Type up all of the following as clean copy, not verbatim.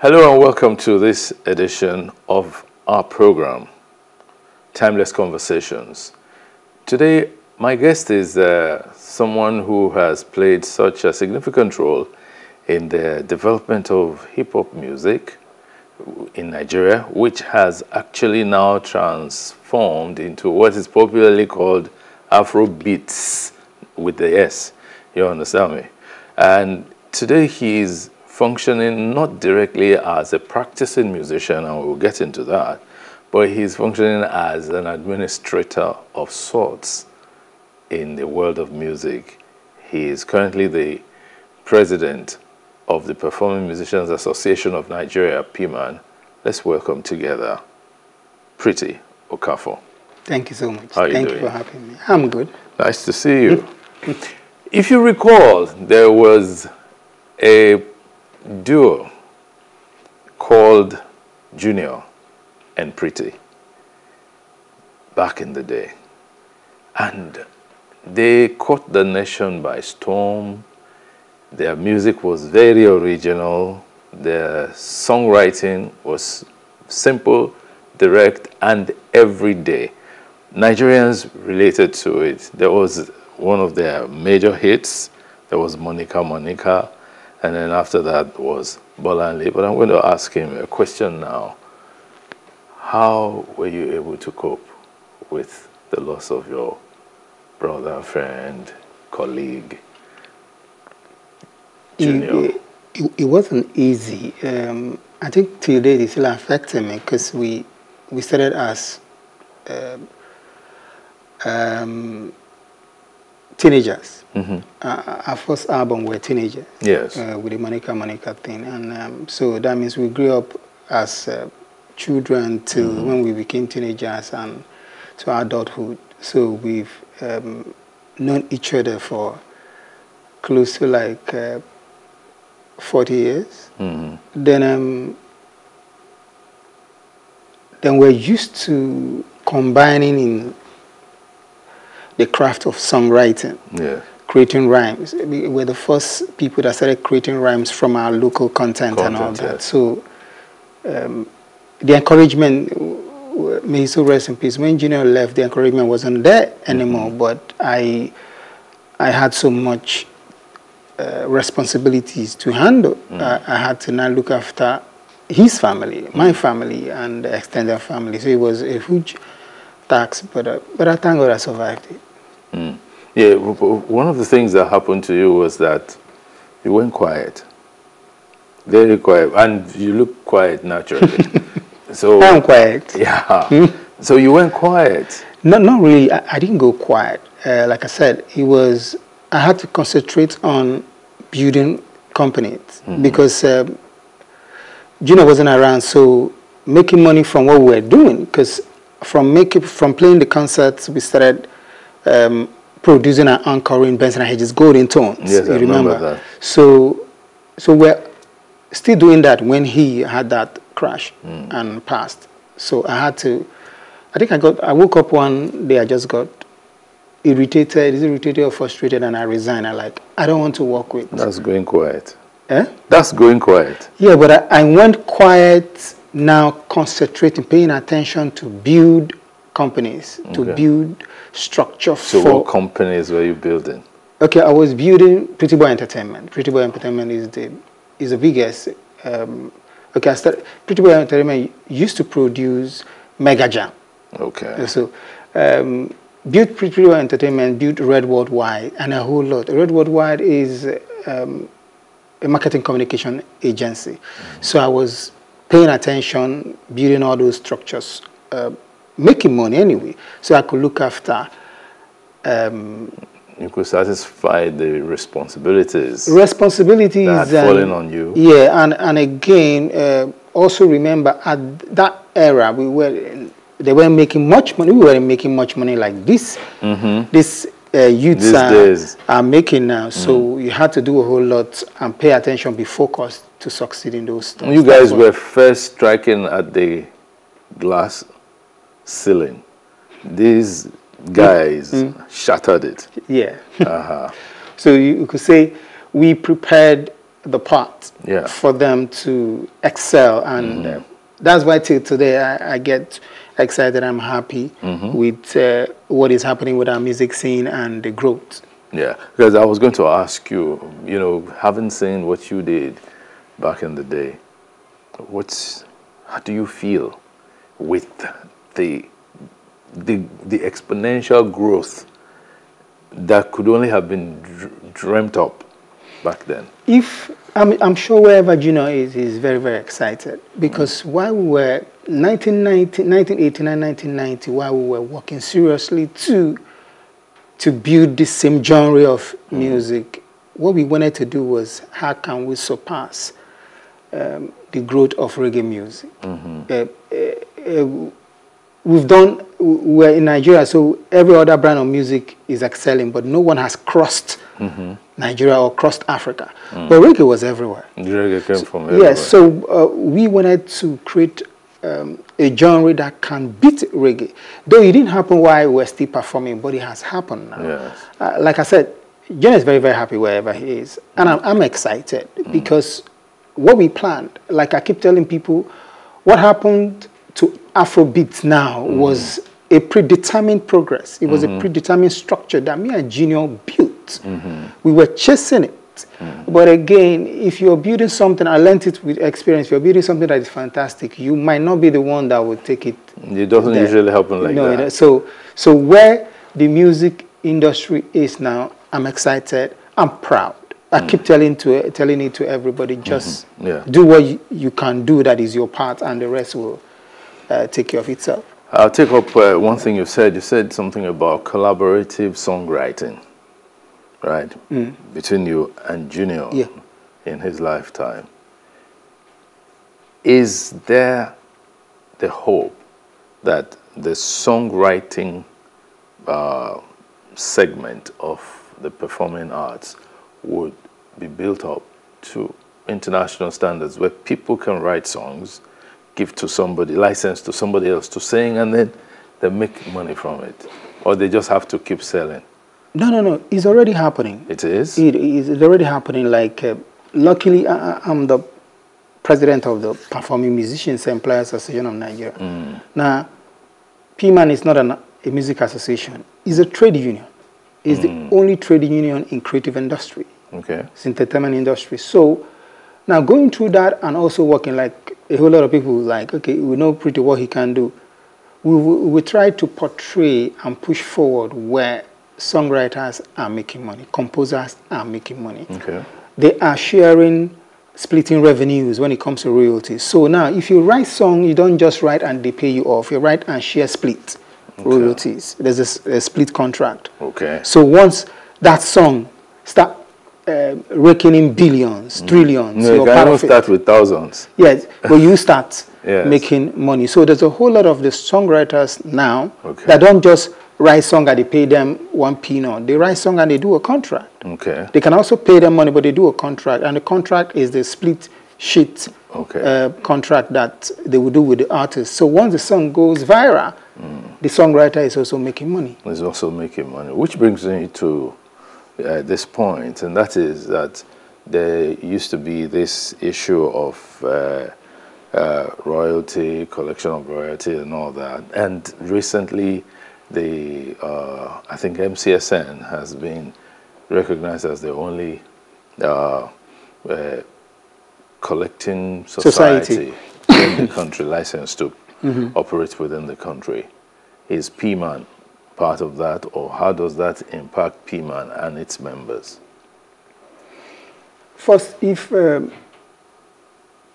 Hello and welcome to this edition of our program, Timeless Conversations. Today, my guest is someone who has played such a significant role in the development of hip-hop music in Nigeria, which has actually now transformed into what is popularly called Afro beats with the S. You understand me? And today he is functioning not directly as a practicing musician, and we'll get into that, but he's functioning as an administrator of sorts in the world of music. He is currently the president of the Performing Musicians Association of Nigeria, PMAN. Let's welcome together Pretty Okafor. Thank you so much. How are you Thank doing? you for having me. I'm good. Nice to see you. If you recall, there was a duo called Junior and Pretty back in the day, and they caught the nation by storm. Their music was very original. Their songwriting was simple, direct, and everyday. Nigerians related to it. There was one of their major hits. There was Monica Monica. And then after that was Bolanle. But I'm going to ask him a question now. How were you able to cope with the loss of your brother, friend, colleague, Junior? It wasn't easy. I think till date it still affected me because we started as teenagers. Mm-hmm. Our first album were teenagers. Yes. With the Monica Monica thing, and so that means we grew up as children till when we became teenagers and to adulthood. So we've known each other for close to like 40 years. Mm-hmm. Then we're used to combining in the craft of songwriting. Yeah. Creating rhymes. We were the first people that started creating rhymes from our local content and all that. Yes. So the encouragement, may he so rest in peace, when Junior left, the encouragement wasn't there anymore, but I had so much responsibilities to handle. I had to now look after his family, my family, and the extended family. So it was a huge tax, but I thank God I survived it. Yeah, one of the things that happened to you was that you went quiet, very quiet, and you look quiet naturally. So I'm quiet. Yeah. So you went quiet. No, not really. I didn't go quiet. Like I said, I had to concentrate on building companies because Junior wasn't around. So making money from what we were doing, because from playing the concerts, we started producing and anchoring Benson and Hedges Golden Tones. Yes, you I remember that. So we're still doing that when he had that crash and passed. So I woke up one day, I just got irritated or frustrated, and I resigned. I don't want to work with. That's going quiet. Eh? That's going quiet. Yeah, but I went quiet, now concentrating, paying attention to build companies, to build structure. So what companies were you building? Okay, I was building Pretty Boy Entertainment. Pretty Boy Entertainment is the biggest. Okay, Pretty Boy Entertainment used to produce Mega Jam. Okay. So built Pretty Boy Entertainment, built Red Worldwide, and a whole lot. Red Worldwide is a marketing communication agency. So I was paying attention, building all those structures, making money anyway, so I could look after. You could satisfy the responsibilities. Responsibilities that had fallen on you. Yeah, and again, also remember at that era they weren't making much money. We weren't making much money like this. This youths are making now. So you had to do a whole lot and pay attention, be focused to succeed in those things. You guys were first striking at the glass ceiling. These guys shattered it. Yeah. So you could say we prepared the part for them to excel. And that's why till today I get excited. I'm happy with what is happening with our music scene and the growth. Yeah, because I was going to ask you, you know, having seen what you did back in the day, how do you feel with the exponential growth that could only have been dreamt up back then? I'm sure wherever Junior is, he's very, very excited, because while we were 1989, 1990, while we were working seriously to build this same genre of music, what we wanted to do was, how can we surpass the growth of reggae music? We're in Nigeria, so every other brand of music is excelling, but no one has crossed Nigeria or crossed Africa. But reggae was everywhere. Reggae came from everywhere. Yes, so we wanted to create a genre that can beat reggae. Though it didn't happen while we were still performing, but it has happened now. Yes. Like I said, Jen is very, very happy wherever he is. And I'm excited because what we planned, like I keep telling people, what happened to Afrobeat now was a predetermined progress. It was a predetermined structure that me and Junior built. We were chasing it. But again, if you're building something, I learned it with experience, if you're building something that is fantastic, you might not be the one that will take it. It doesn't usually happen like that. So where the music industry is now, I'm excited, I'm proud. I keep telling it to everybody, just do what you can do, that is your part, and the rest will take care of itself. I'll take up one thing you said. You said something about collaborative songwriting, right? Between you and Junior in his lifetime. Is there the hope that the songwriting segment of the performing arts would be built up to international standards, where people can write songs, give to somebody, license to somebody else to sing, and then they make money from it? Or they just have to keep selling? No. It's already happening. It is? It's already happening. Like, luckily, I'm the president of the Performing Musicians Employers Association of Nigeria. Now, PMAN is not a music association. It's a trade union. It's the only trade union in creative industry. Okay. It's entertainment industry. So, now going through that and also working, like a whole lot of people, like, okay, we know pretty what he can do. We try to portray and push forward where songwriters are making money, composers are making money. Okay. They are sharing, splitting revenues when it comes to royalties. So now, if you write song, you don't just write and they pay you off. You write and share split royalties. There's a split contract. Okay. So once that song start raking in billions, trillions. No, you can start with thousands. Yes, but you start making money. So there's a whole lot of the songwriters now that don't just write song and they pay them 1 peanut. They write song and they do a contract. Okay. They can also pay them money, but they do a contract. And the contract is the split sheet contract that they will do with the artist. So once the song goes viral, the songwriter is also making money. Is also making money, which brings me to this point, and that is that there used to be this issue of royalty, collection of royalty and all that. And recently, I think MCSN has been recognized as the only collecting society in the country, licensed to operate within the country. Is PMAN part of that, or how does that impact PMAN and its members? First, if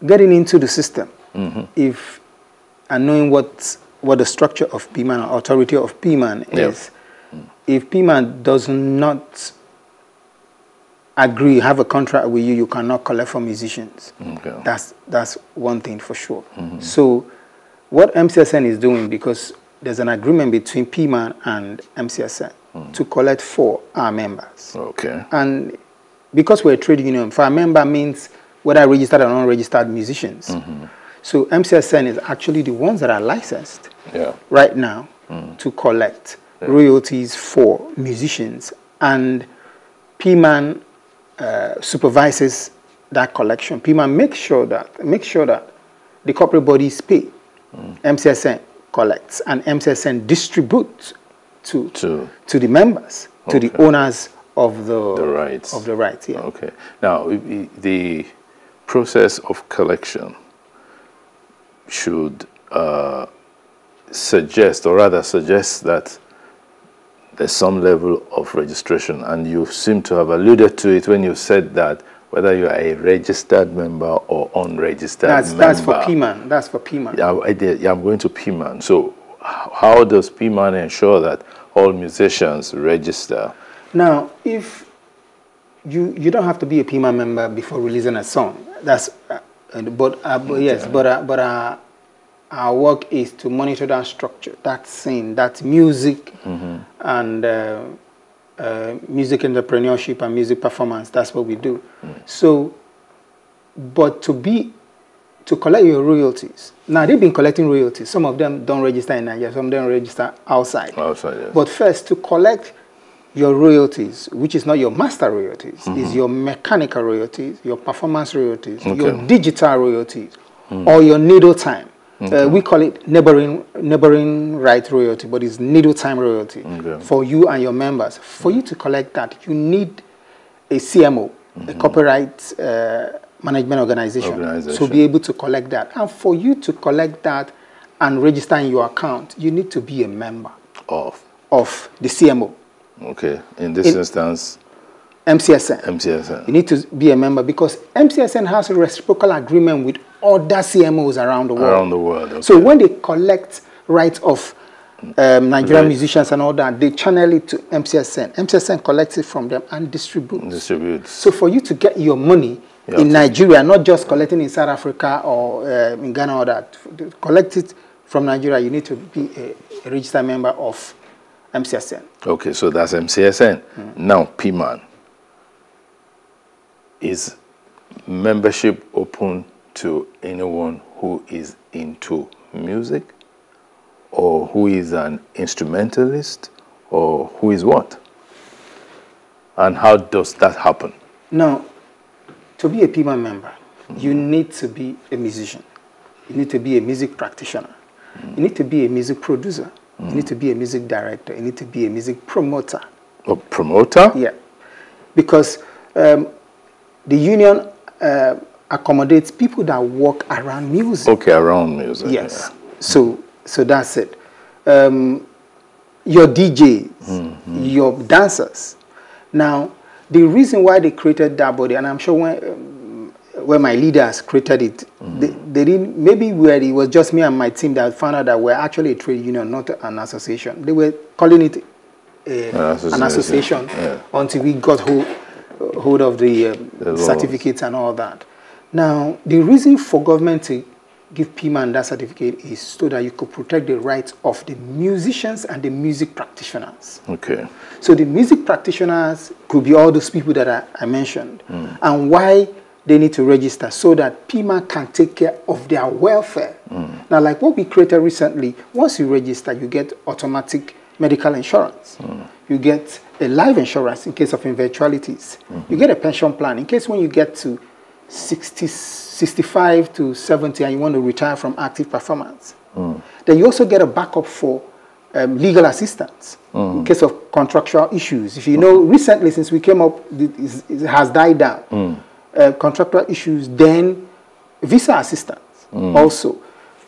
getting into the system, and knowing what the structure of PMAN, or authority of PMAN is, if PMAN does not agree, have a contract with you, you cannot collect from musicians. Okay. That's one thing for sure. So what MCSN is doing, because there's an agreement between PMAN and MCSN to collect for our members. Okay. And because we're a trade union, for our member means whether registered or non-registered musicians. So MCSN is actually the ones that are licensed right now to collect royalties for musicians. And PMAN supervises that collection. PMAN makes sure that the corporate bodies pay. MCSN collects, and MCSN distributes to the members, to the owners of the rights. Yeah. Okay. Now, the process of collection should suggest that there's some level of registration, and you seem to have alluded to it when you said that whether you are a registered member or unregistered member. That's for PMAN. That's for PMAN. Yeah, I'm going to PMAN. So how does PMAN ensure that all musicians register? Now, if you don't have to be a PMAN member before releasing a song. That's our work is to monitor that structure, that scene, that music, and music entrepreneurship and music performance. That's what we do. So, but to collect your royalties. Now, they've been collecting royalties. Some of them don't register in Nigeria. Some of them register outside. Outside, yes. But first, to collect your royalties, which is not your master royalties, is your mechanical royalties, your performance royalties, your digital royalties, or your needle time. We call it neighboring right royalty, but it's needle time royalty for you and your members. For you to collect that, you need a CMO, a copyright management organization, to be able to collect that. And for you to collect that and register in your account, you need to be a member of the CMO. Okay. In this instance, MCSN. MCSN. You need to be a member because MCSN has a reciprocal agreement with other CMOs around the world. Around the world. Okay. So when they collect rights of Nigerian musicians and all that, they channel it to MCSN. MCSN collects it from them and distributes. So for you to get your money in Nigeria, not just collecting in South Africa or in Ghana or that, to collect it from Nigeria, you need to be a registered member of MCSN. Okay, so that's MCSN. Now, PMAN. Is membership open to anyone who is into music, or who is an instrumentalist, or who is what? And how does that happen? Now, to be a PMAN member, you need to be a musician. You need to be a music practitioner. You need to be a music producer. You need to be a music director. You need to be a music promoter. A promoter? Yeah. Because the union accommodates people that work around music. Okay, around music. Yes. Yeah. So that's it. Your DJs, your dancers. Now, the reason why they created that body, and I'm sure when my leaders created it, they didn't, maybe where it was just me and my team that found out that we're actually a trade union, not an association. They were calling it an association until we got hold of the certificates and all that. Now, the reason for government to give PMAN that certificate is so that you could protect the rights of the musicians and the music practitioners. Okay. So the music practitioners could be all those people that I mentioned. And why they need to register so that PMAN can take care of their welfare. Now, like what we created recently, once you register, you get automatic medical insurance. You get a life insurance in case of eventualities. You get a pension plan in case when you get to 65 to 70 and you want to retire from active performance. Then you also get a backup for legal assistance in case of contractual issues. If you know, recently since we came up, it has died down. Contractual issues, then visa assistance. Also,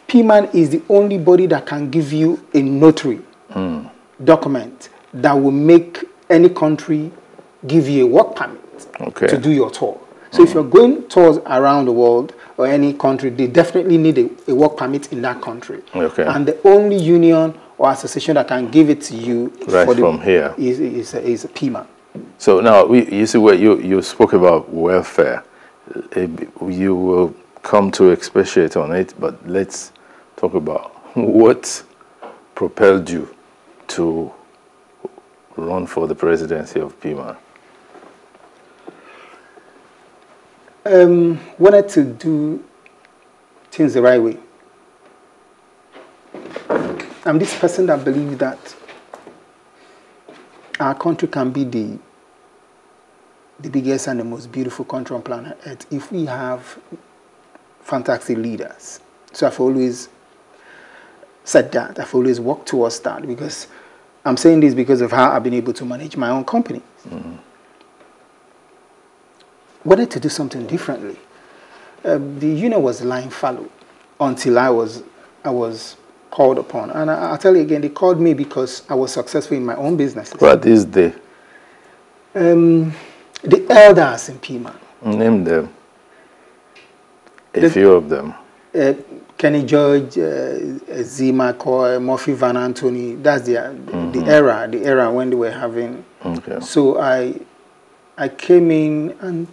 PMAN is the only body that can give you a notary document that will make any country give you a work permit to do your tour. So if you're going tours around the world or any country, they definitely need a work permit in that country. Okay. And the only union or association that can give it to you from here is a PMAN. So now, you see where you spoke about welfare. You will come to expatiate on it, but let's talk about what propelled you to run for the presidency of PMAN. Wanted to do things the right way. I'm this person that believes that our country can be the biggest and the most beautiful country on planet Earth if we have fantastic leaders. So I've always said that. I've always worked towards that, because I'm saying this because of how I've been able to manage my own company. Wanted to do something differently. The union was lying fallow until I was called upon. And I'll tell you again, they called me because I was successful in my own businesses. What is they? The elders in PMAN. Name them. A few of them. Kenny George, Zima Coy, Murphy Van Anthony. That's the era when they were having. Okay. So I came in and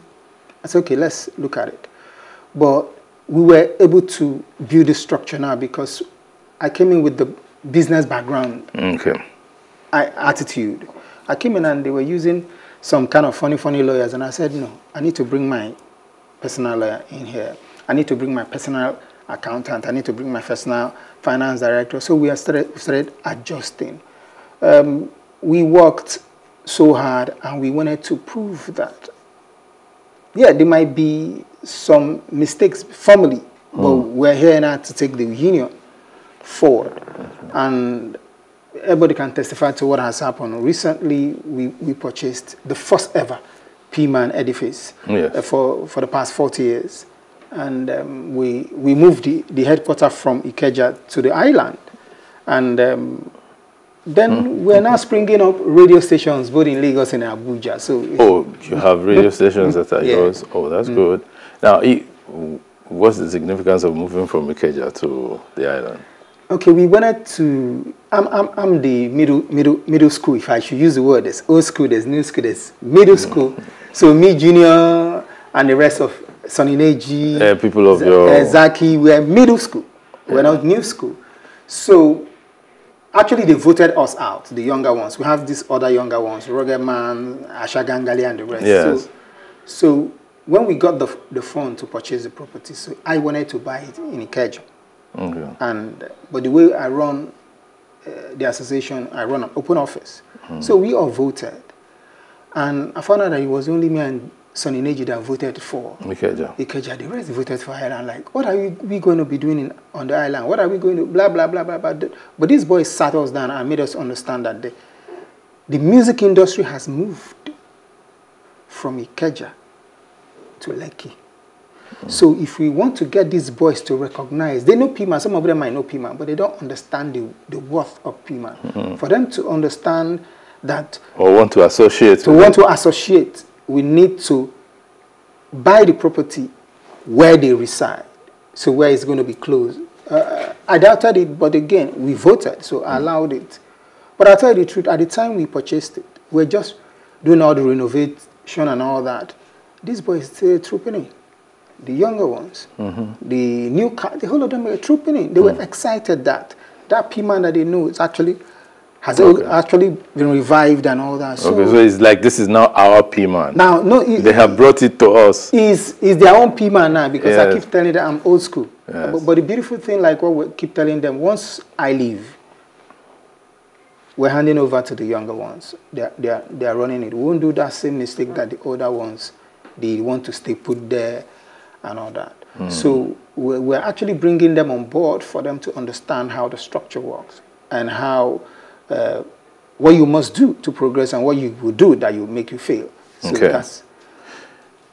I said, okay, let's look at it. But we were able to build the structure now because I came in with the business background. Okay. Attitude. I came in and they were using some kind of funny lawyers, and I said, no, I need to bring my personal lawyer in here. I need to bring my personal accountant. I need to bring my personal finance director. So we started adjusting. We worked so hard, and we wanted to prove that, yeah, there might be some mistakes formally, but we're here now to take the union forward. And everybody can testify to what has happened. Recently, we purchased the first ever PMAN edifice for the past 40 years. And we moved the headquarters from Ikeja to the island. And then we're now springing up radio stations both in Lagos and Abuja. So you have radio stations that are yours? Oh, that's good. Now, what's the significance of moving from Ikeja to the island? Okay, we wanted to. I'm the middle school. If I should use the word, there's old school, there's new school, there's middle school. So me, Junior, and the rest of Sonny Neji, people of your Zaki, we're middle school. We're not new school. So actually, they voted us out, the younger ones. We have these other younger ones, Roger Man, Asha Gangali, and the rest. Yes. So when we got the fund to purchase the property, so I wanted to buy it in Ikeja. Okay. But the way I run the association, I run an open office. So we all voted. And I found out that it was only me and Sonny Neji that voted for Ikeja. The rest voted for Island. Like, what are we going to be doing on the island? What are we going to blah, blah, blah, blah, blah. But these boys sat us down and made us understand that the music industry has moved from Ikeja to Lekki. So if we want to get these boys to recognize, they know PMAN, some of them might know PMAN, but they don't understand the worth of PMAN. For them to understand that... Or want to associate. To associate, we need to buy the property where they reside. So where it's going to be closed. I doubted it, but again, we voted, so I allowed it. But I'll tell you the truth, at the time we purchased it, we're just doing all the renovation and all that. These boys still trooping in. The younger ones, the new car, the whole of them were trooping in. They were excited that PMAN that they know is has actually been revived and all that. So, so it's like this is now our PMAN. Now, no, they have brought it to us. Is their own PMAN now, because I keep telling them I'm old school. Yes. But the beautiful thing, like what we keep telling them, once I leave, we're handing over to the younger ones. They are running it. We won't do that same mistake that the older ones, they want to stay put there and all that. So we're actually bringing them on board for them to understand how the structure works and how what you must do to progress and what you will do that will make you fail. So that's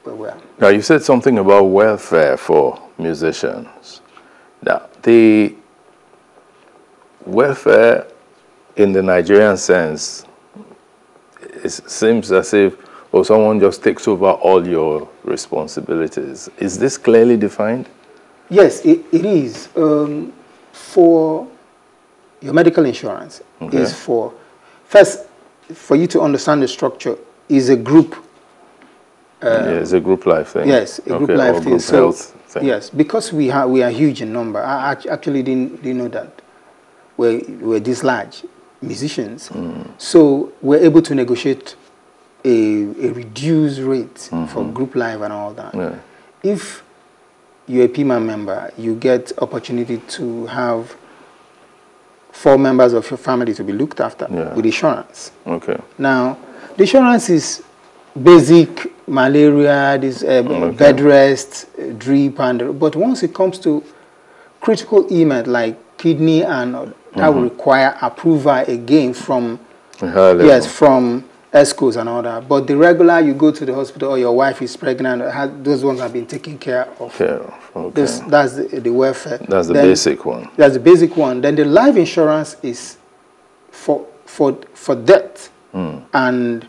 where we are. Now, you said something about welfare for musicians. Now, the welfare in the Nigerian sense, it seems as if someone just takes over all your responsibilities. Is this clearly defined? Yes, it is. For your medical insurance, is first, for you to understand the structure, is a group. It's a group life thing. Yes, a group life thing. Group health thing. Yes, because we are huge in number. I actually didn't know that we're this large musicians. So we're able to negotiate a reduced rate for group life and all that. Yeah. If you're a PMAN member, you get opportunity to have 4 members of your family to be looked after with insurance. Okay. Now, the insurance is basic malaria, this bed rest, drip, but once it comes to critical ailment like kidney that will require approval again from from ESCOs and all that. But the regular, you go to the hospital or your wife is pregnant, those ones have been taken care of. Okay. That's the welfare. That's the basic one. That's the basic one. Then the life insurance is for death and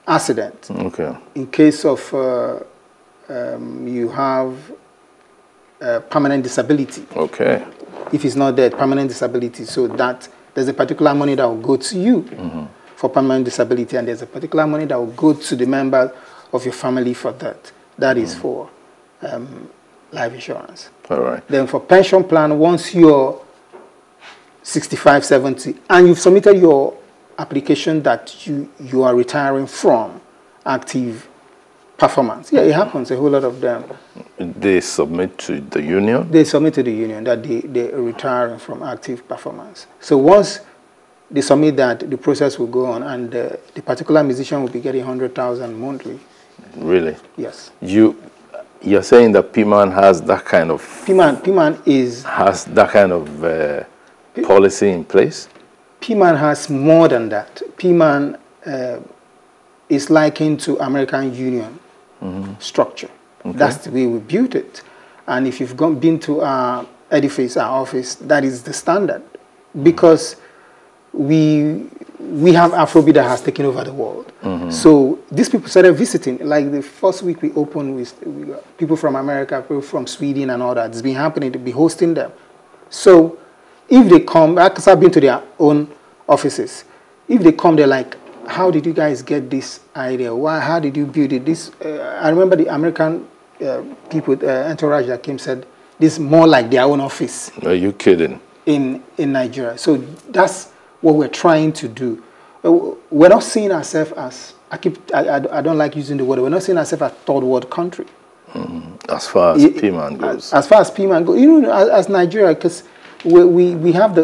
accident. Okay. In case of you have permanent disability. Okay. If it's not dead, permanent disability. So that there's a particular money that will go to you for permanent disability, and there's a particular money that will go to the member of your family for that. That is for life insurance. All right. Then for pension plan, once you're 65, 70, and you've submitted your application that you are retiring from active performance. Yeah, it happens, a whole lot of them. They submit to the union? They submit to the union that they are retiring from active performance. So once they submit that, the process will go on, and the particular musician will be getting 100,000 monthly. Really? Yes. You're saying that PMAN has that kind of... PMAN has that kind of policy in place? PMAN has more than that. PMAN is likened to American Union structure. Okay. That's the way we built it. And if you've been to our edifice, our office, that is the standard. Because we have Afrobeat that has taken over the world. So these people started visiting. Like the first week we opened, we got people from America, people from Sweden and all that. It's been happening to be hosting them. So if they come, because I've been to their own offices, if they come, they're like, how did you guys get this idea? How did you build it? I remember the American people, entourage that came said, this is more like their own office. Are you kidding? In Nigeria. So that's what we're trying to do. We're not seeing ourselves as, I don't like using the word, we're not seeing ourselves as third world country. As far as PMAN goes. As far as PMAN goes. You know, as Nigeria, because we have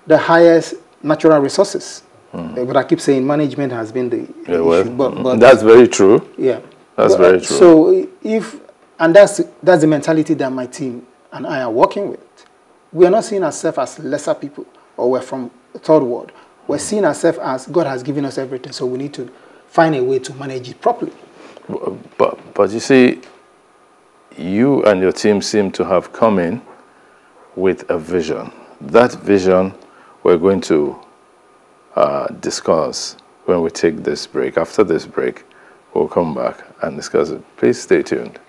the highest natural resources. But I keep saying management has been the issue. But that's very true. Yeah. That's very true. So that's the mentality that my team and I are working with. We are not seeing ourselves as lesser people or we're from the third world. We're seeing ourselves as God has given us everything, so we need to find a way to manage it properly. But you see, you and your team seem to have come in with a vision. That vision we're going to discuss when we take this break. After this break, we'll come back and discuss it. Please stay tuned.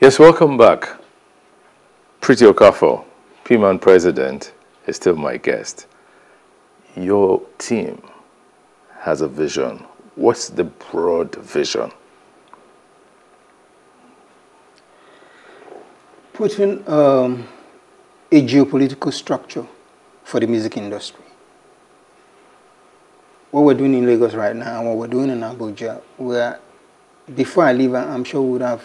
Yes, welcome back. Pretty Okafor, PMAN president, is still my guest. Your team has a vision. What's the broad vision? Putting a geopolitical structure for the music industry. What we're doing in Lagos right now and what we're doing in Abuja, before I leave, I'm sure we would have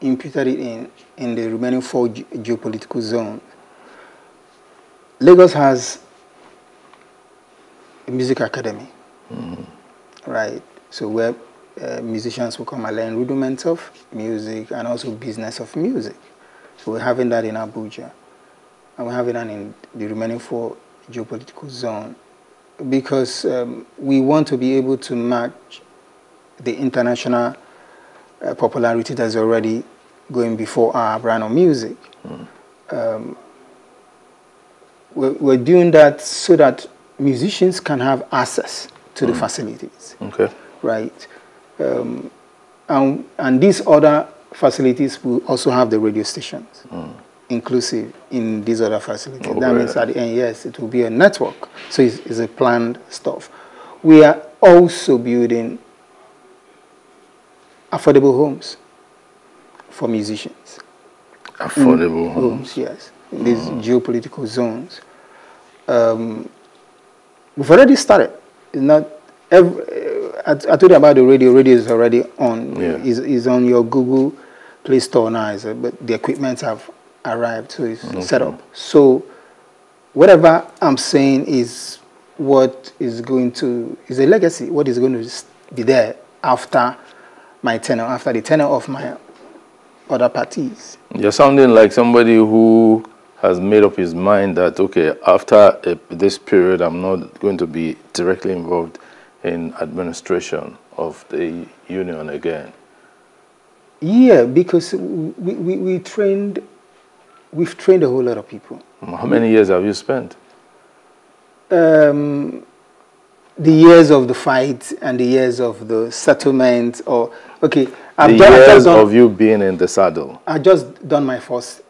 imputed it in the remaining 4 geopolitical zones. Lagos has a music academy, right? So where musicians will come and learn rudiments of music and also business of music. So we're having that in Abuja. And we're having that in the remaining 4 geopolitical zones because we want to be able to match the international popularity that's already going before our brand of music. We're doing that so that musicians can have access to the facilities. Okay. Right. And these other facilities will also have the radio stations inclusive in these other facilities. That means at the end, yes, it will be a network. So it's a planned stuff. We are also building affordable homes for musicians. Affordable homes? Yes, in these geopolitical zones. We've already started. It's not I told you about the radio. Radio is already on. Yeah. Is on your Google Play Store now. But the equipment have arrived, so it's set up. So whatever I'm saying is what is going to, is a legacy, what is going to be there after my tenure, after the tenure of my other parties. You're sounding like somebody who has made up his mind that, okay, after this period, I'm not going to be directly involved in administration of the union again. Yeah, because we've trained a whole lot of people. How many years have you spent? The years of the fight and the years of the settlement, or okay, I've just done, of you being in the saddle. I just done my first.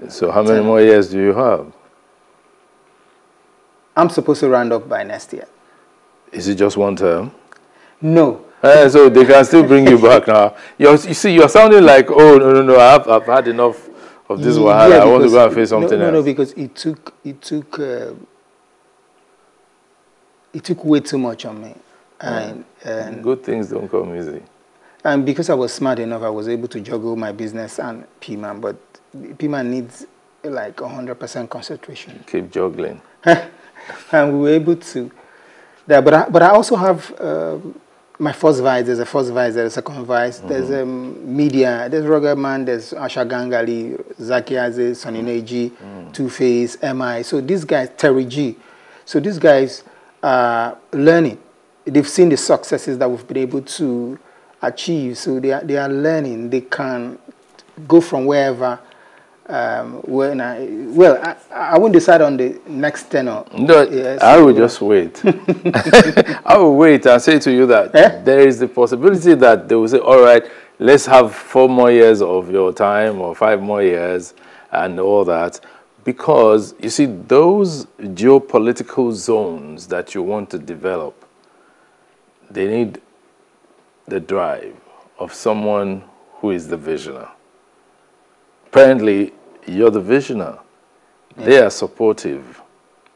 So how many more years do you have? I'm supposed to round up by next year. Is it just one term? No. So they can still bring you back now. You see, you're sounding like, oh no, I've had enough of this wahala. I want to go and face something else. No, because it took way too much on me, and good things don't come easy. And because I was smart enough, I was able to juggle my business and PMAN, but PMAN needs like 100% concentration. Keep juggling. And we were able to. But I also have my first vice. There's a first vice, there's a second vice. There's media. There's Rugged Man, there's Asha Gangali, Zaki Aze, Sonny Neji, Two-Face, MI. So these guys, Terry G. So these guys are learning. They've seen the successes that we've been able to achieve. So they are learning. They can go from wherever. I won't decide on the next tenor. No, I will just wait. I will wait and say to you that there is the possibility that they will say, all right, let's have 4 more years of your time or 5 more years and all that. Because, you see, those geopolitical zones that you want to develop, they need the drive of someone who is the visionary. Apparently, you're the visionary. Yeah. They are supportive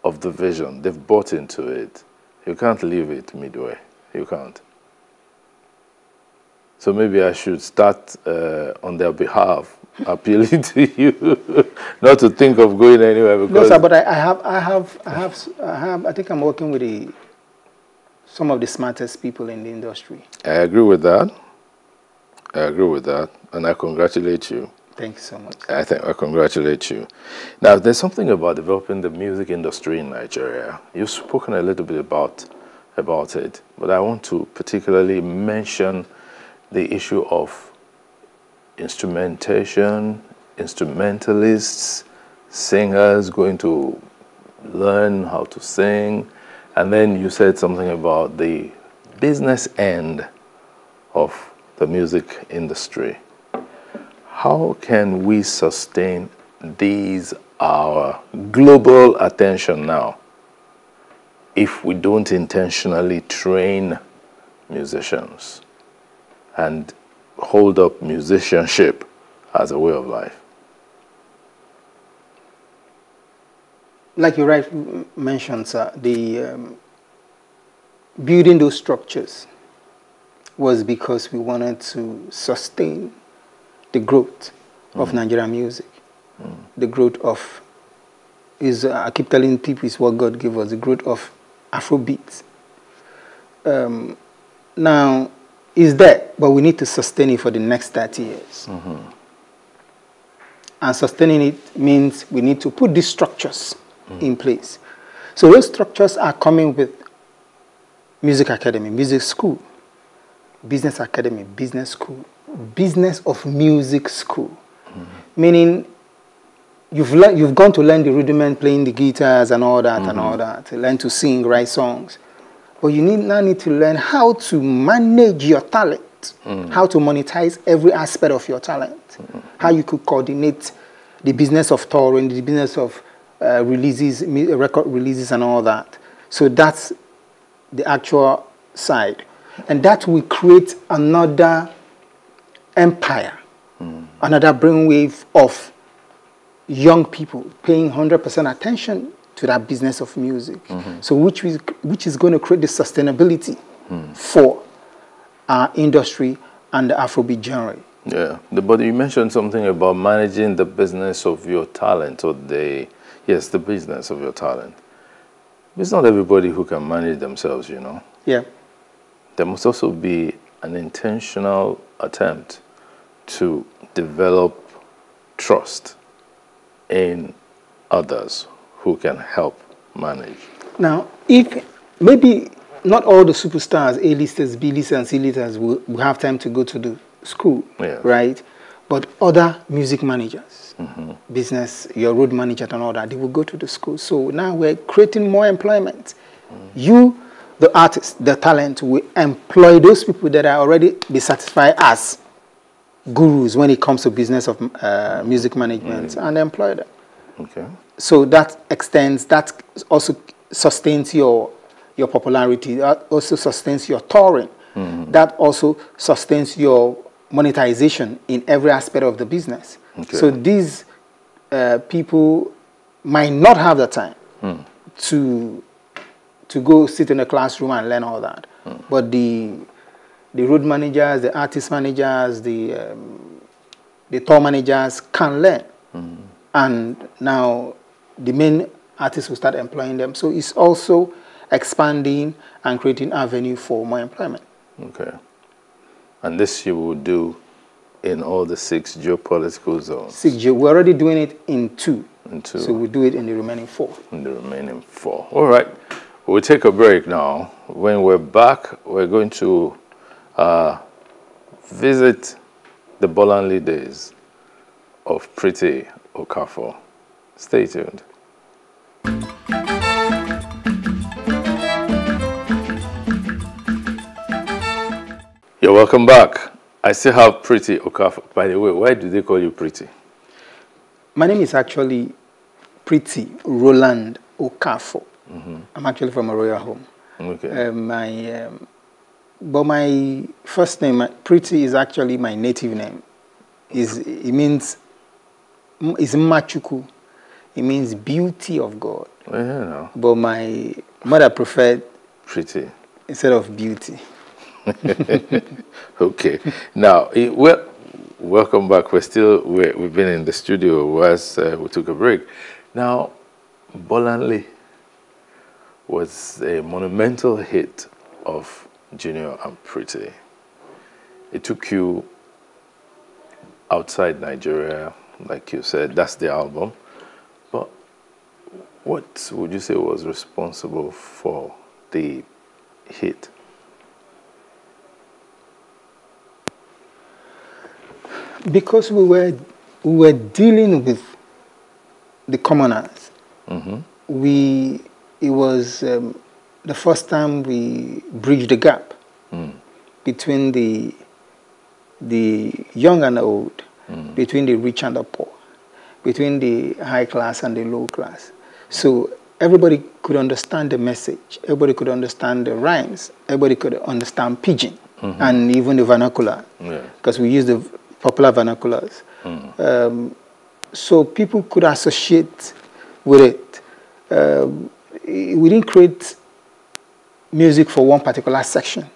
of the vision. They've bought into it. You can't leave it midway. You can't. So maybe I should start on their behalf, appealing to you, not to think of going anywhere. Because no, sir, but I think I'm working with some of the smartest people in the industry. I agree with that. I agree with that, and I congratulate you. Thank you so much. I congratulate you. Now, there's something about developing the music industry in Nigeria. You've spoken a little bit about it, but I want to particularly mention the issue of instrumentation, instrumentalists, singers going to learn how to sing, and then you said something about the business end of the music industry. How can we sustain our global attention now if we don't intentionally train musicians and hold up musicianship as a way of life? Like you rightly mentioned, sir, the building those structures was because we wanted to sustain the growth of Nigerian music. The growth of, I keep telling people, is what God gave us, the growth of Afrobeat. Now, it's there, but we need to sustain it for the next 30 years. And sustaining it means we need to put these structures in place. So those structures are coming with music academy, music school, business academy, business school, business of music school. Meaning you've gone to learn the rudiment, playing the guitars and all that and all that, to learn to sing, write songs. But you now need to learn how to manage your talent, how to monetize every aspect of your talent, how you could coordinate the business of touring, the business of releases, record releases and all that. So that's the actual side. And that will create another empire, another brainwave of young people paying 100% attention to that business of music. So which is going to create the sustainability for our industry and the Afrobeat genre. Yeah, but you mentioned something about managing the business of your talent, or the business of your talent. It's not everybody who can manage themselves, you know. Yeah. There must also be an intentional attempt to develop trust in others who can help manage. Now, if maybe not all the superstars, A-listers, B-listers, and C-listers will have time to go to the school, right? But other music managers, business, your road manager and all that, they will go to the school. So now we're creating more employment. You, the artist, the talent, will employ those people that are already be satisfied as gurus when it comes to business of music management and employ them. Okay. So that extends, that also sustains your popularity, that also sustains your touring, that also sustains your monetization in every aspect of the business. Okay. So these people might not have the time to go sit in a classroom and learn all that. But the road managers, the artist managers, the tour managers can learn. And now the main artists will start employing them. So it's also expanding and creating avenue for more employment. Okay. And this you will do in all the 6 geopolitical zones? 6 we're already doing it in 2. So we'll do it in the remaining 4. In the remaining 4. All right. We'll take a break now. When we're back, we're going to visit the Bolanle days of Pretty Okafor. Stay tuned. You're welcome back. I still have Pretty Okafor. By the way, why do they call you Pretty? My name is actually Pretty Roland Okafor. I'm actually from a royal home. Okay. But my first name, Pretty, is actually my native name. It means, it's Machuku. It means beauty of God. Oh, yeah, no. But my mother preferred Pretty instead of beauty. Okay. Now, welcome back. We've been in the studio as we took a break. Now, Bolanle was a monumental hit of Junior and Pretty. It took you outside Nigeria, like you said. That's the album. But what would you say was responsible for the hit? Because we were dealing with the commoners. It was the first time we bridged the gap between the young and the old, between the rich and the poor, between the high class and the low class. So everybody could understand the message. Everybody could understand the rhymes. Everybody could understand pidgin and even the vernacular, because we use the popular vernaculars. So people could associate with it. We didn't create music for one particular section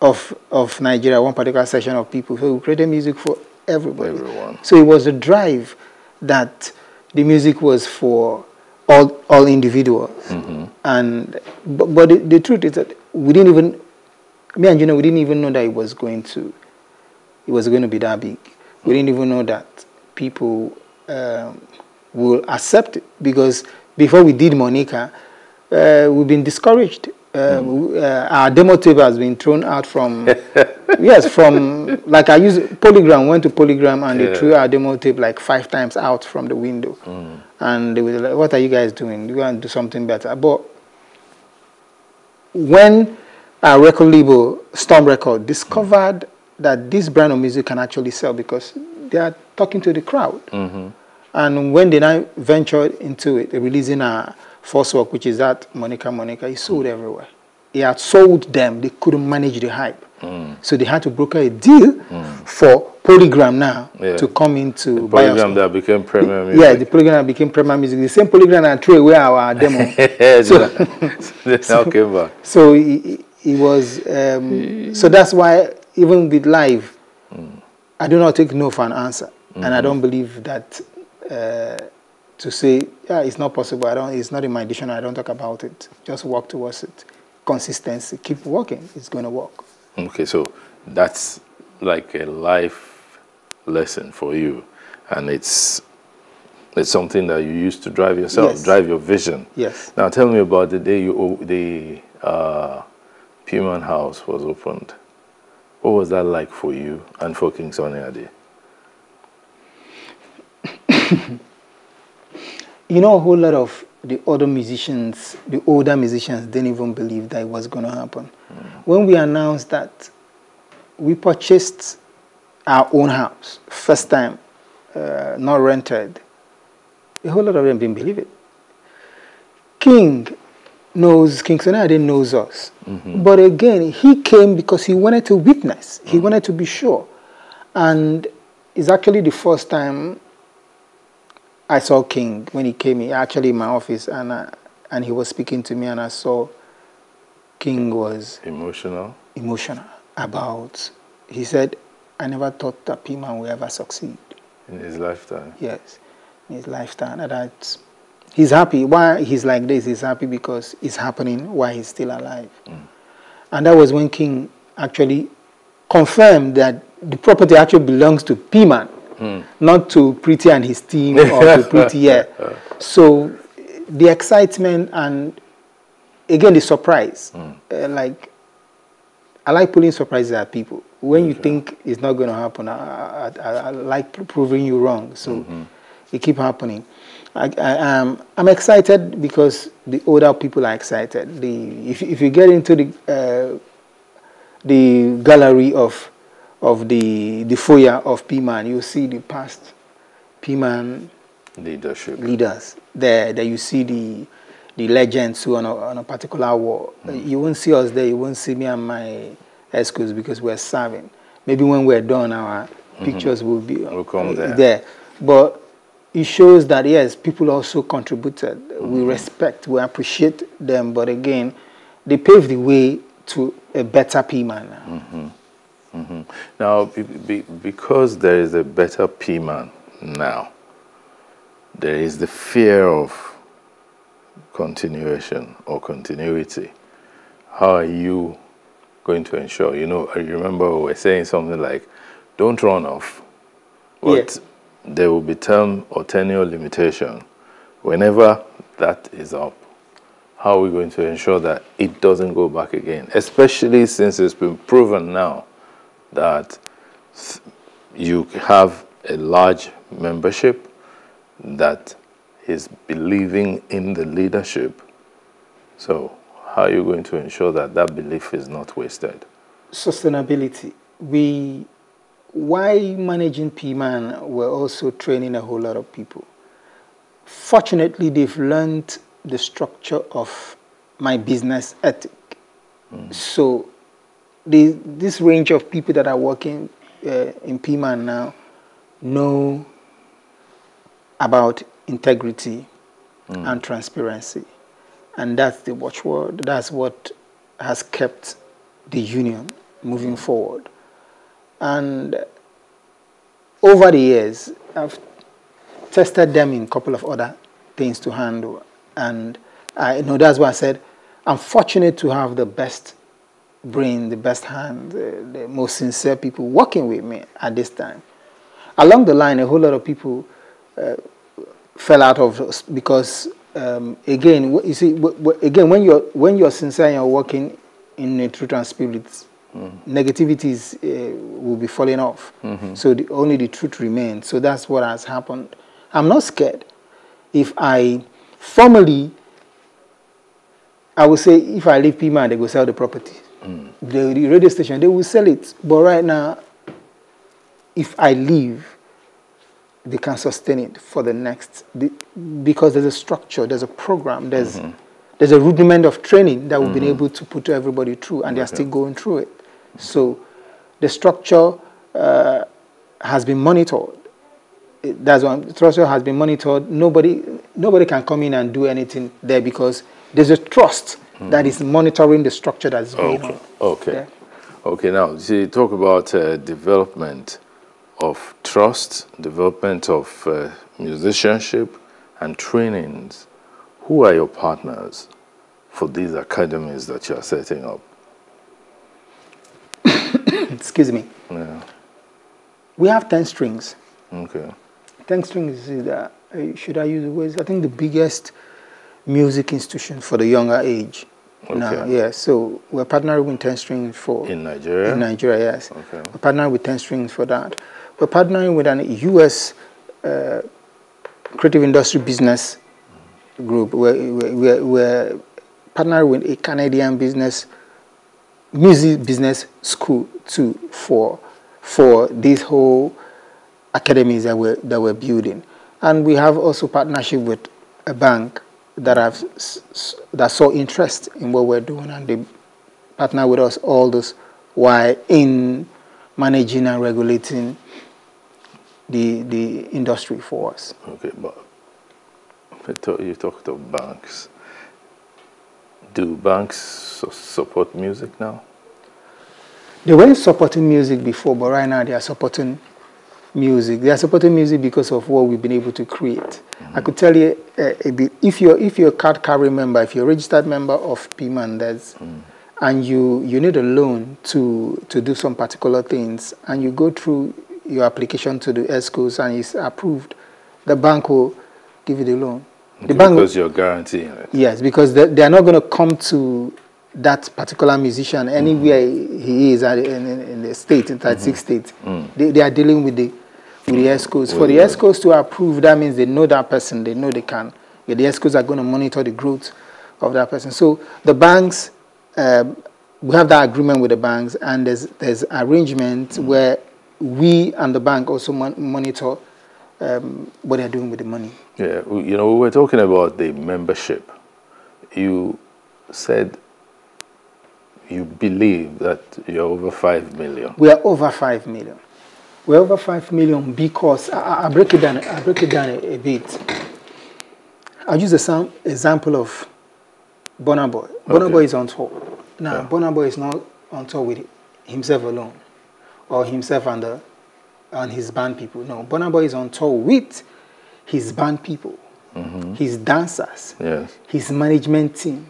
of Nigeria, one particular section of people. So we created music for everybody. Everyone. So it was a drive that the music was for all individuals. But the truth is that we didn't even, me and Gina, we didn't even know that it was going to be that big. We didn't even know that people will accept it, because before we did Monica, we've been discouraged. Our demo tape has been thrown out from, like I used Polygram, went to Polygram, and they threw our demo tape like 5 times out from the window. And they were like, what are you guys doing? You want to do something better. But when our record label, Storm Record, discovered that this brand of music can actually sell, because they are talking to the crowd. And when they now ventured into it, releasing our first work, which is that Monica, it sold everywhere. It had sold them. They couldn't manage the hype. So they had to broker a deal for Polygram now to come into Polygram that became Premier Music. Yeah, the Polygram that became Premier Music. The same Polygram that threw away our demo. So, came back. So it was, so that's why even with live, I do not take no for an answer. And I don't believe that to say, yeah, it's not possible. It's not in my dictionary. I don't talk about it. Just work towards it. Consistency. Keep working. It's going to work. Okay, so that's like a life lesson for you. And it's something that you use to drive yourself, yes. drive your vision. Yes. Now tell me about the day the PMAN house was opened. What was that like for you and for King Sunny Ade? You know, a whole lot of the older musicians didn't even believe that it was going to happen. When we announced that we purchased our own house, first time, not rented, a whole lot of them didn't believe it. King Sunny Ade knows us. But again, he came because he wanted to witness. He wanted to be sure. And it's actually the first time I saw King when he came actually in my office, and he was speaking to me, and I saw King was emotional about. He said, "I never thought that PMAN would ever succeed in his lifetime." Yes, in his lifetime. And that he's happy. Why he's like this? He's happy because it's happening while he's still alive. And that was when King actually confirmed that the property actually belongs to PMAN. Not to Pretty and his team or to Pretty, yeah. So the excitement and again the surprise, like I like pulling surprises at people. When you think it's not going to happen, I like proving you wrong. So it keep happening. I'm excited because the older people are excited. If you get into the gallery of the foyer of PMAN, you see the past PMAN leaders there. You see the legends who are on a particular wall. You won't see us there. You won't see me and my escorts because we're serving. Maybe when we're done, our pictures will come there. But it shows that yes, people also contributed. We respect, we appreciate them. But again, they paved the way to a better PMAN. Now, because there is a better PMAN now, there is the fear of continuation or continuity. How are you going to ensure? You know, I remember we were saying something like, don't run off, but there will be term or tenure limitation. Whenever that is up, how are we going to ensure that it doesn't go back again? Especially since it's been proven now that you have a large membership that is believing in the leadership. So how are you going to ensure that that belief is not wasted? Sustainability. While managing PMAN, we're also training a whole lot of people. Fortunately, they've learned the structure of my business ethic. So this range of people that are working in PMAN now know about integrity and transparency. And that's the watchword. That's what has kept the union moving forward. And over the years, I've tested them in a couple of other things to handle. And I know that's why I said I'm fortunate to have the best brain, the best hand, the most sincere people working with me at this time. Along the line, a whole lot of people fell out of because again, you see, again when you're sincere and you're working in the truth and spirit, negativities will be falling off. So only the truth remains. So that's what has happened. I'm not scared. If I formally, I would say if I leave PMAN, they go sell the property. The radio station, they will sell it. But right now, if I leave, they can sustain it for the next, because there's a structure, there's a program, there's a rudiment of training that we've been able to put everybody through, and they're still going through it. So the structure has been monitored. That's why the structure has been monitored. Nobody can come in and do anything there because there's a trust that is monitoring the structure that's going on. Okay. Now, see, talk about development of trust, development of musicianship and trainings. Who are your partners for these academies that you are setting up? Excuse me. Yeah. We have 10 strings. Okay. 10 strings is that, should I use the words? I think the biggest music institution for the younger age. Okay. Now, yeah, so we're partnering with 10 strings for... In Nigeria? In Nigeria, yes. Okay. We're partnering with 10 strings for that. We're partnering with an US creative industry business group. We're partnering with a Canadian music business school too for this whole academies that we're building. And we have also partnership with a bank that saw interest in what we're doing, and they partner with us all this while in managing and regulating the industry for us. Okay, but you talked of banks. Do banks support music now? They weren't supporting music before, but right now they are supporting music. They are supporting music because of what we've been able to create. I could tell you a bit. If you're a card carrying member, if you're a registered member of PMAN, and you need a loan to do some particular things, and you go through your application to the ESCOs and it's approved, the bank will give you the loan. The bank because you're guaranteeing it. Yes, because they are not going to come to that particular musician anywhere he is in the state, in 36 states. They are dealing with the ESCOs. For the ESCOs to approve, that means they know that person, they know they can. The ESCOs are going to monitor the growth of that person. So the banks, we have that agreement with the banks, and there's arrangement where we and the bank also monitor what they're doing with the money. Yeah, you know, we were talking about the membership. You said you believe that you're over 5 million. We are over 5 million. We're over 5 million because I break it down. I break it down a bit. I'll use an example of Burna Boy. Burna Boy is on tour. Now, Burna Boy is not on tour with himself alone or himself and his band people. No, Burna Boy is on tour with his band people, his dancers, his management team.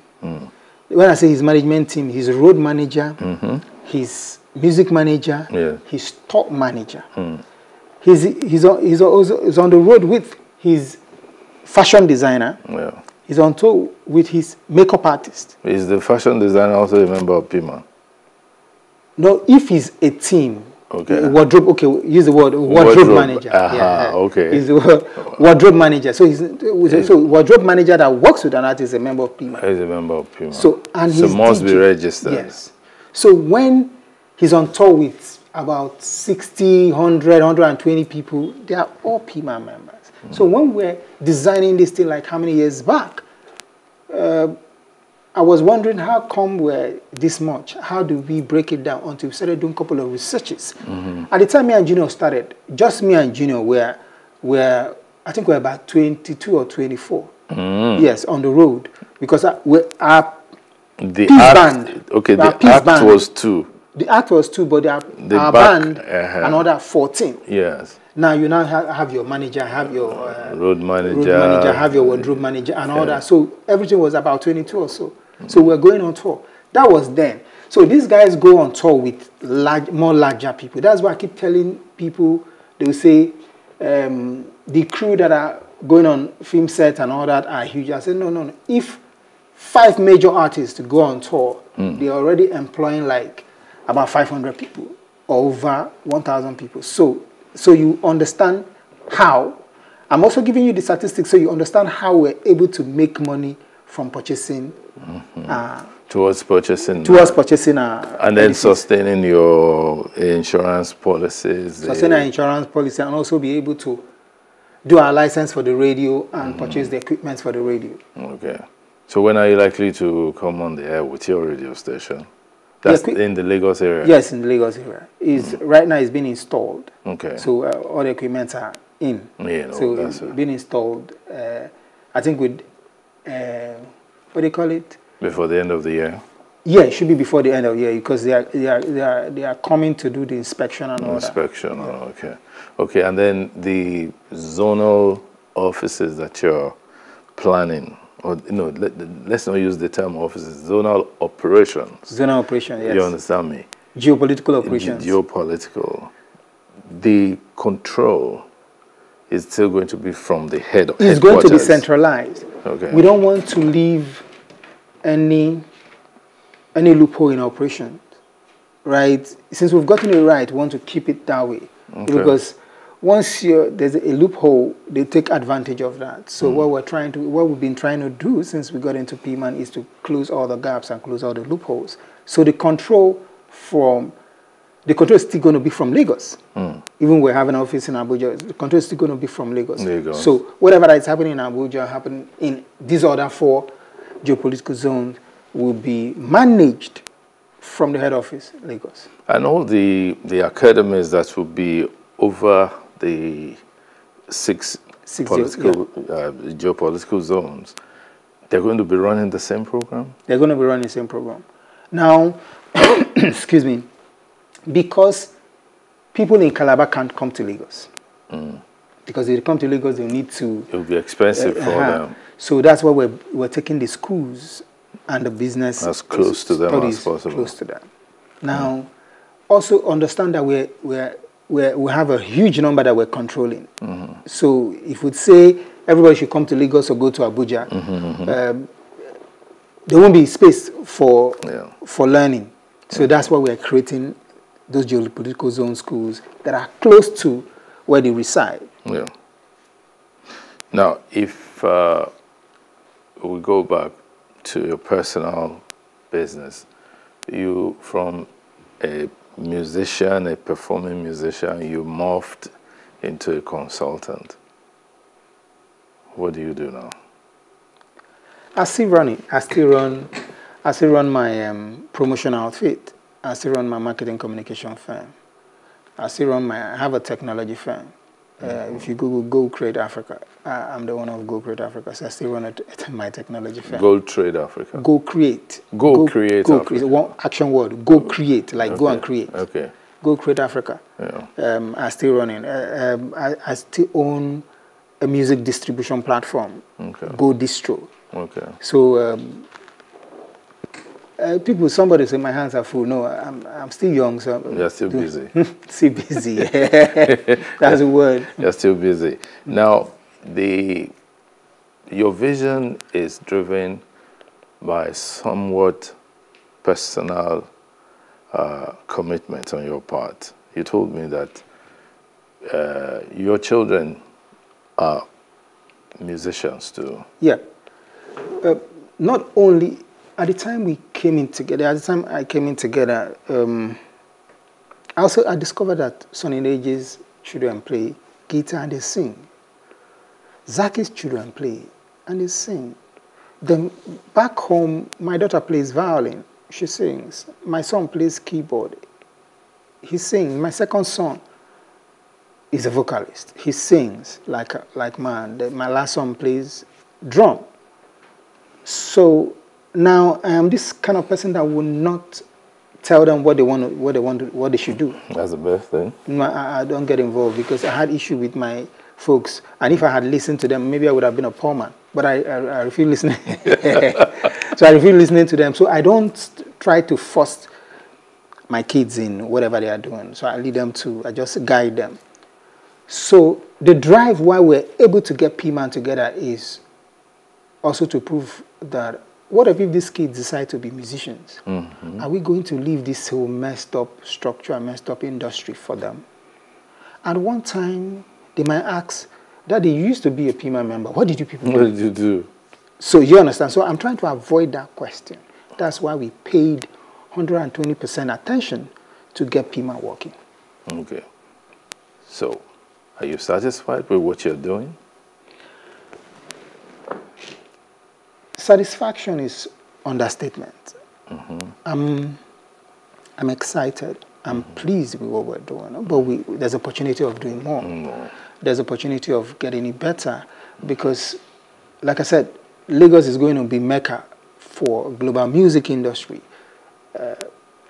When I say his management team, his road manager, his music manager, his top manager. He's on the road with his fashion designer. He's on tour with his makeup artist. Is the fashion designer also a member of PMAN? No, if he's a team, wardrobe. Okay, use the word wardrobe manager. Okay. He's the wardrobe manager. So so wardrobe manager that works with an artist is a member of PMAN. He's a member of PMAN. So must be registered. Yes. So when he's on tour with about 60, 100, 120 people, they are all PMAN members. So when we're designing this thing, like how many years back, I was wondering how come we're this much? How do we break it down until we started doing a couple of researches? At the time me and Junior started, just me and Junior were I think we're about 22 or 24. Yes, on the road. Because our the Peace act, band. Okay, Our the Peace act band, was 2. The act was 2, but our back, band, another 14. Yes. Now you now have your manager, have your road manager, have your wardrobe manager, and all that. So everything was about 22 or so. So we're going on tour. That was then. So these guys go on tour with more larger people. That's why I keep telling people, they will say, the crew that are going on film set and all that are huge. I said, no. If 5 major artists go on tour, they're already employing like about 500 people or over 1,000 people. So you understand how. I'm also giving you the statistics so you understand how we're able to make money from purchasing. Towards purchasing. And then sustaining your insurance policies. Sustain our insurance policy and also be able to do our license for the radio and purchase the equipment for the radio. Okay. So when are you likely to come on the air with your radio station? That's in the Lagos area? Yes, in the Lagos area. Right now it's been installed. Okay. So all the equipment are in. Yeah, so it's been installed, I think with, what do you call it? Before the end of the year? Yeah, it should be before the end of the year because they are coming to do the inspection and all that. Inspection, okay. Okay, and then the zonal offices that you're planning, or let's not use the term offices, zonal operations. Zonal operations, yes. You understand me? Geopolitical operations. Geopolitical. The control is still going to be from the head of It's going to be centralized. Okay. We don't want to leave any loophole in operations, right? Since we've gotten it right, we want to keep it that way. Okay. Because once there's a loophole, they take advantage of that. So what we've been trying to do since we got into PMAN is to close all the gaps and close all the loopholes. So the control is still going to be from Lagos. Even we're having an office in Abuja, the control is still going to be from Lagos. So whatever that is happening in Abuja, happening in these other 4 geopolitical zones will be managed from the head office, Lagos. And all the academies that will be over the 6 geopolitical zones, they're going to be running the same program? They're going to be running the same program. Now, excuse me, because people in Calabar can't come to Lagos. Because if they come to Lagos, they need to... It will be expensive for them. So that's why we're taking the schools and the business as close to them as possible. Close to them. Now, also understand that we have a huge number that we're controlling. So if we say everybody should come to Lagos or go to Abuja, there won't be space for learning. So that's why we're creating those geopolitical zone schools that are close to where they reside. Yeah. Now, if we go back to your personal business, you from a musician, a performing musician, you morphed into a consultant. What do you do now? I still run it. I still run my promotion outfit. I still run my marketing communication firm. I have a technology firm. If you Google Go Create Africa, I'm the owner of Go Create Africa, so I still run my technology firm. Go Trade Africa. Go Create. Go Create Go Africa. Create. One action word. Go Create, like go and create. Okay. Go Create Africa. Yeah. I still run it. I still own a music distribution platform. Okay. Go Distro. Okay. So somebody say my hands are full. No, I'm still young, so you're still busy. Still busy. That's the word. You're still busy. Now, your vision is driven by somewhat personal commitment on your part. You told me that your children are musicians too. Yeah. Not only. At the time I came in together, I discovered that Sonny Nage's children play guitar and they sing. Zaki's children play and they sing. Then back home, my daughter plays violin. She sings. My son plays keyboard. He sings. My second son is a vocalist. He sings like man. My last son plays drum. So now I am this kind of person that will not tell them what they should do. That's the best thing. I don't get involved because I had issue with my folks, and if I had listened to them, maybe I would have been a poor man. But I refuse listening. So I refuse listening to them. So I don't try to force my kids in whatever they are doing. So I just guide them. So the drive why we're able to get PMAN together is also to prove that what if these kids decide to be musicians? Are we going to leave this whole messed up structure, messed up industry for them? At one time, they might ask, Daddy, you used to be a PMAN member. What did you people do? What did you do? So you understand? So I'm trying to avoid that question. That's why we paid 120% attention to get PMAN working. Okay. So are you satisfied with what you're doing? Satisfaction is understatement. I'm excited. I'm pleased with what we're doing, but there's opportunity of doing more. There's opportunity of getting it better because, like I said, Lagos is going to be Mecca for global music industry.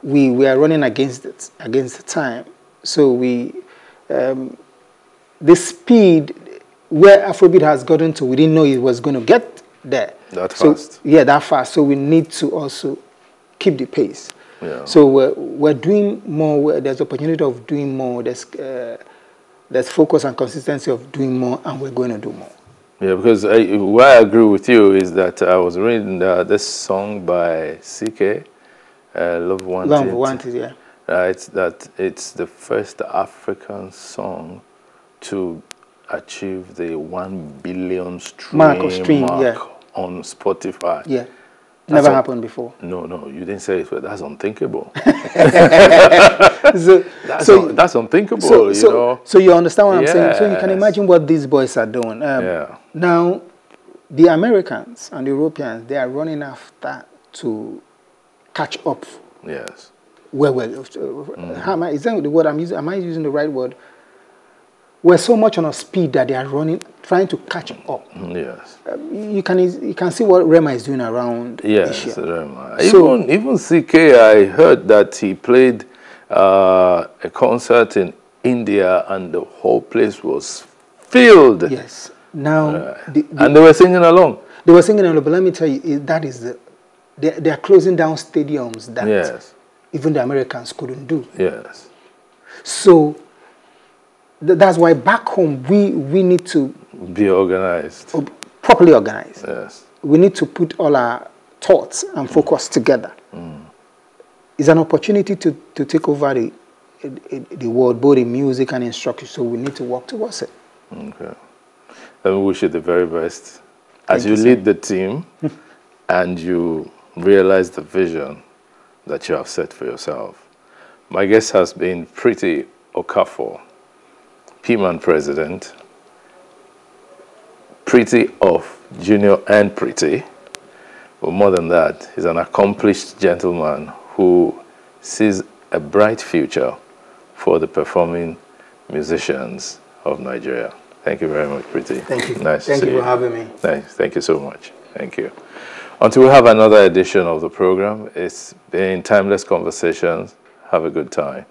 we are running against it, against the time. So the speed where Afrobeat has gotten to, we didn't know it was going to get there. That fast. Yeah, that fast. So we need to also keep the pace. Yeah. So we're doing more. There's opportunity of doing more. There's focus and consistency of doing more, and we're going to do more. Yeah, because where I agree with you is that I was reading this song by CK, Love Wanted. Love Wanted, yeah. Right, that it's the first African song to achieve the 1 billion stream mark yeah. on Spotify. Yeah, never happened before. No, you didn't say it, but that's unthinkable. That's unthinkable, you know. So you understand what I'm saying? So you can imagine what these boys are doing. Now, the Americans and the Europeans, they are running after to catch up. Yes. Is that the word I'm using? Am I using the right word? We're so much on a speed that they are running, trying to catch up. Yes. You can see what Rema is doing around Yes, Asia. Rema. Even CK, I heard that he played a concert in India and the whole place was filled. Yes. Now, and they were singing along. They were singing along, but let me tell you, that is they are closing down stadiums that even the Americans couldn't do. Yes. So that's why back home we need to be organized, properly organized. Yes. We need to put all our thoughts and focus together. It's an opportunity to take over the world, both in music and in structure. So we need to work towards it. Okay. Let me wish you the very best as you lead the team and you realize the vision that you have set for yourself. My guest has been Pretty Okafor, PMAN president, Pretty of Junior and Pretty. But more than that, he's an accomplished gentleman who sees a bright future for the performing musicians of Nigeria. Thank you very much, Pretty. Thank you. Nice Thank to see you for having me. Nice. Thank you so much. Thank you. Until we have another edition of the program, it's been Timeless Conversations. Have a good time.